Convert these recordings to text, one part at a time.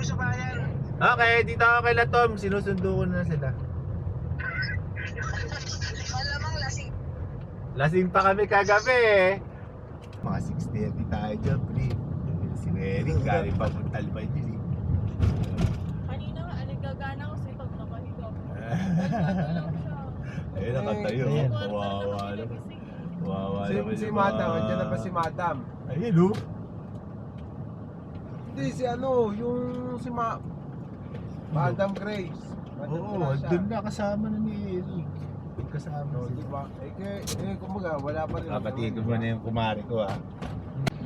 kami sa bayan. Okay, dito ako kay Tom. Sinusundo ko na sila. Malamang lasing. Lasing pa kami kagabi eh. Mga 6:30 tayo dyan, pre. Si Mary, galing pa Montalban yun eh. Kanina nga, aligagana ko sa pag nakahiga ko. Ayun, nakatayo. Ayan. Kawawa naman. Kawawa naman. Si Madam, andyan na ba si Madam? Ayun oh. Hindi, si ano, yung si Madam Grace. Oo, doon na kasama na ni Eric. Kasama No, sila. diba? Kumbaga, wala pa rin. Kapatid ko muna yung kumari ko ah.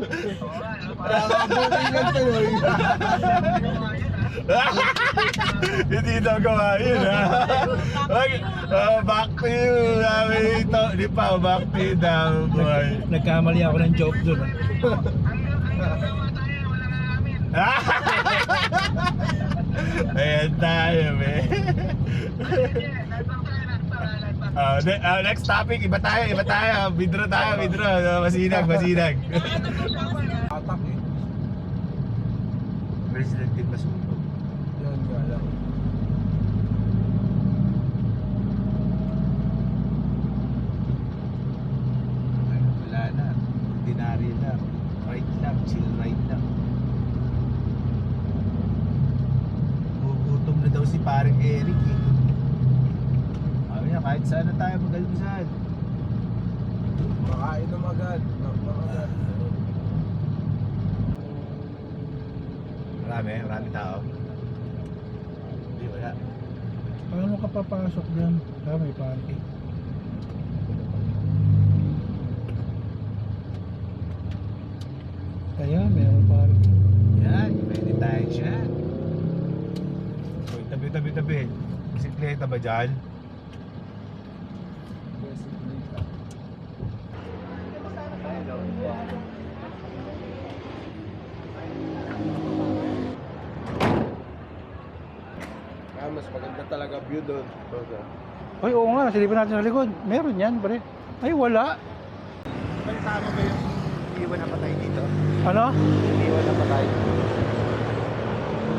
Wala ka bukingan pa yun. Hindi daw gawa yun ha. Back to you. Sabi ito, di pa, back to you daw boy. Nagkamali ako ng joke dun. Ayan tayo eh. Next topic, iba tayo. Withdraw tayo. Masinag. Atak eh. President din masunog. Yan nga lang. Wala na. Ordinary na. Right lang. Chill right lang. Gugutom na daw si paring Eric eh. Sabi niya, kahit saan na tayo mag-almusal. Makain na agad. Marami tao. Hindi, wala. Paano ka papasok dyan? May parking. Kaya, meron parking. Yan, pwede tayo dyan. So, tabi. Bisikleta ba dyan? Mas maganda talaga view doon. Ay, oo nga, silipin natin sa likod. Meron yan, pre. Ay, wala. Ay, tama ba yung iwan na patay dito? Ano? Iwan na patay.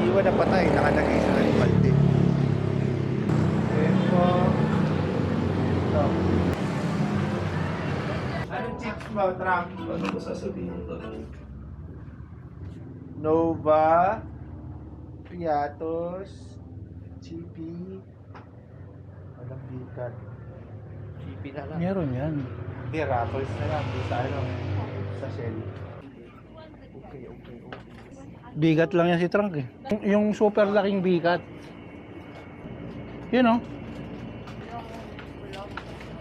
Iwan na patay, nakalagay sa balde. Anong chips mo, Trump? Ano ko sasabihin ko? Nova, Piatos, Chippy, walang bigat. Chippy na lang. Meron yan. Hindi, Raffles na lang. Di sa ano, sa Shell. Okay. Bigat lang yan si Trunk eh. Yung super laking bigat. Yun oh.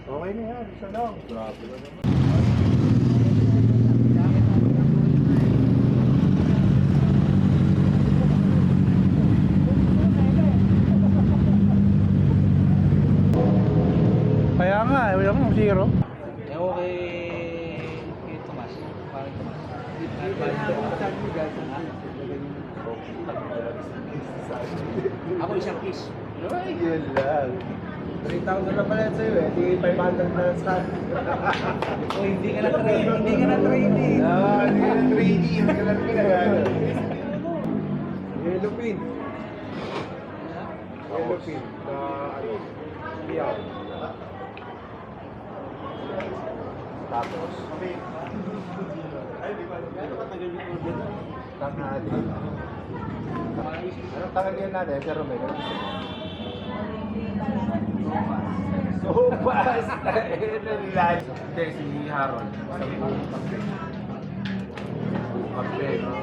Okay na yan, isa lang. Grabe na naman. Kaya nga, wala mo, zero. Ewan kay Tomas. Parang Tomas. Ako isang piece. Ay, yun lang. 3,000 na pala sa'yo eh. Di 500 na sa O hindi ka na training. Hindi ka na training. Hindi ka na training. Hindi ka lang pinagano. Yellow pin. Yellow pin. Na ano? Piyaw. Tapos, tanghali. Anong tanghalian natin, Sir Romero? Sopas! Hindi, si Harold. Sabi ko, kape. Kape, no?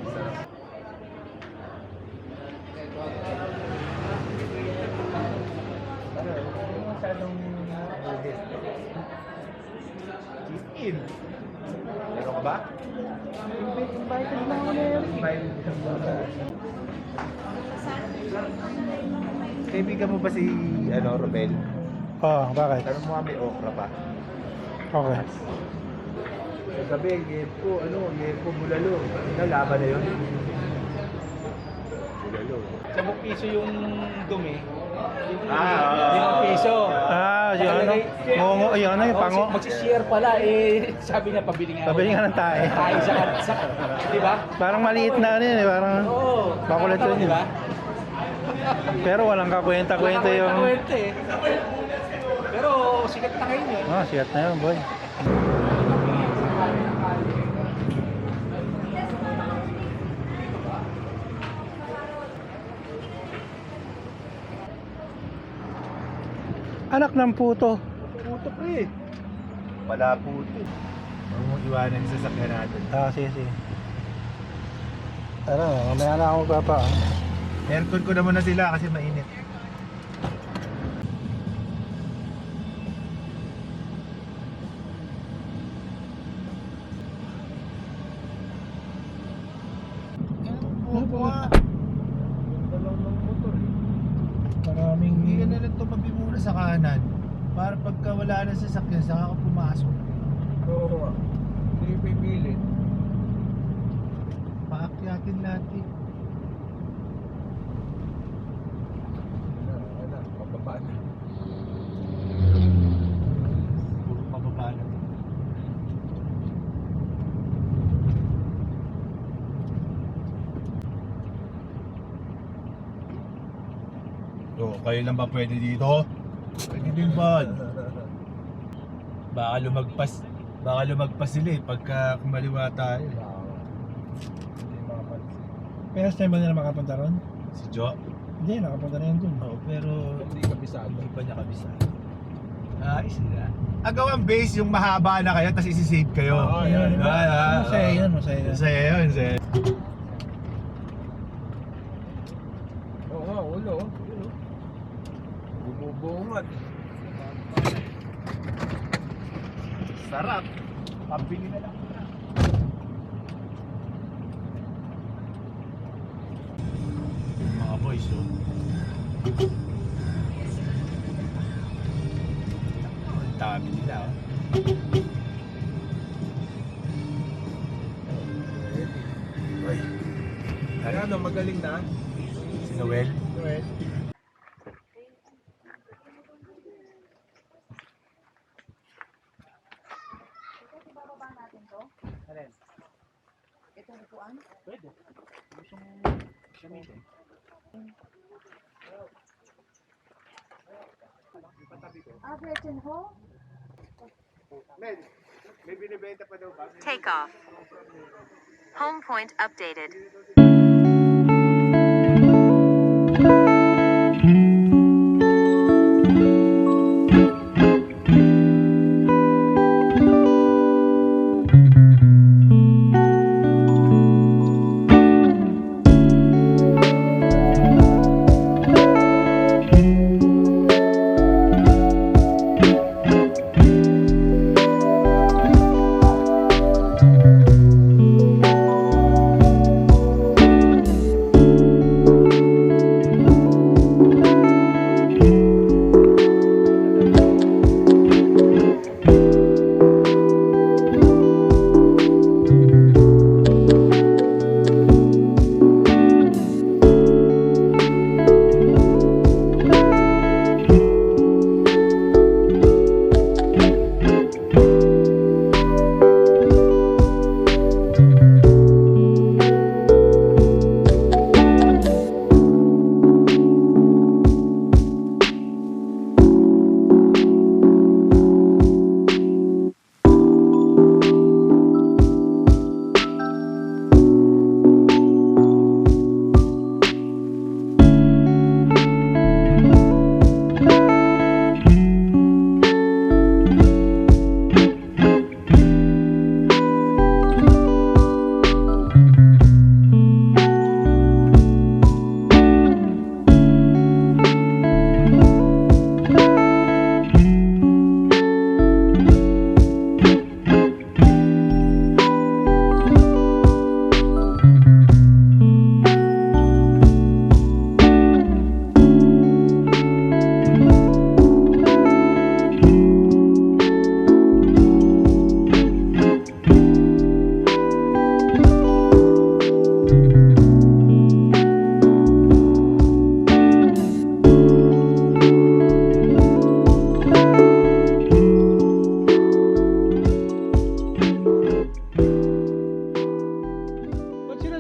Sarap. Ano, hindi masyadong chicken. Meron ka ba? Invited lang ako na yun. Invited ka ba? Kaibigan mo ba si Romel? Oo, bakit? Tanong mo nga may okra pa. Okay. Sa gabi, Yepo bulalo. Nalaban na yun. Bulalo. 10 piso yung dumi. Ah, 5 piso. Ah, yung ano? Ngongo, yung ano, yung pango. Magsishare pala sabi niya pabili nga. Pabili nga ng tae. Tayo sa di ba? Parang maliit na ano yun, parang Oo. bakulat yun. Di ba? Pero walang kakwenta-kwenta yung... Kwenta eh. Pero sikat na ngayon yun. Ah, sikat na yun, boy. Anak ng puto. puto pre. Wala puto. Huwag mong iwanan sa sakyan natin. Ah, sige, sige. Tara, mamaya na ako magpapa. Aircon ko na muna sila kasi mainit. Maraming... Hindi ka na lang tumabi muna sa kanan. Para pagka wala na sasakyan, saka ka pumasok. Oo. Hindi pipilit. Paakyatin natin. Wala. Pababa na. Puro pababa na. So, kayo lang ba pwede dito? Pwede din ba? Baka lumagpas sila eh pagka kumaliwa tayo. Hindi makapansin. Pero time ba nila makapunta ron? Si Jo? Hindi, nakapunta na yun dun. Oo, pero Hindi kabisado. hindi pa niya kabisado. Ayos nila. Agawang base yung mahaba na kayo, tapos isi-save kayo. Oo, yan. Masaya yun, masaya yun. Masaya yun, masaya. Oo nga, ulo. Bumubungat. Sarap. Pabili na lang. Mga boys, oh. Ang dami nila, oh. Uy. Ano, magaling na? Si Noel. Noel. Mel, may binibenta pa daw ba? Take off. Home point updated.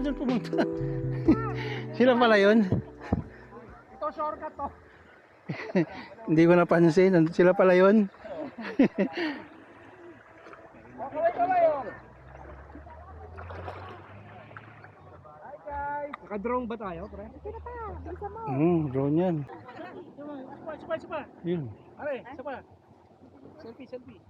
doon pumunta. Sila pala yun. Ito, shortcut to. Hindi ko napansin. Nandun sila pala yun. Kaway, oh. Hi, guys. Naka-drone ba tayo, pre? Drone yan. Sipa. Yun. Are, sipa. Selfie.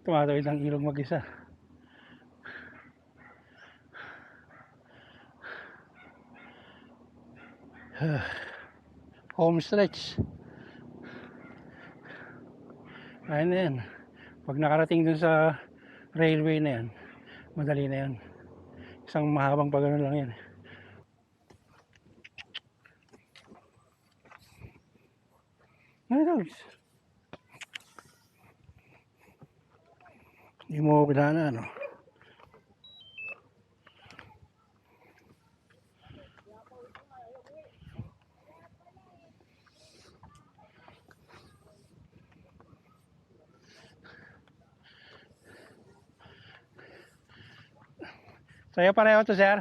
Tumatawid ang ilog mag-isa. Home stretch. Ayun na yan. Pag nakarating dun sa railway na yan, madali na yan. Isang mahabang pagano lang yan. Ay, dogs. Hindi mo kilala, ano? Sa'yo pareho to, sir.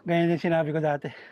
Ganyan din sinabi ko dati.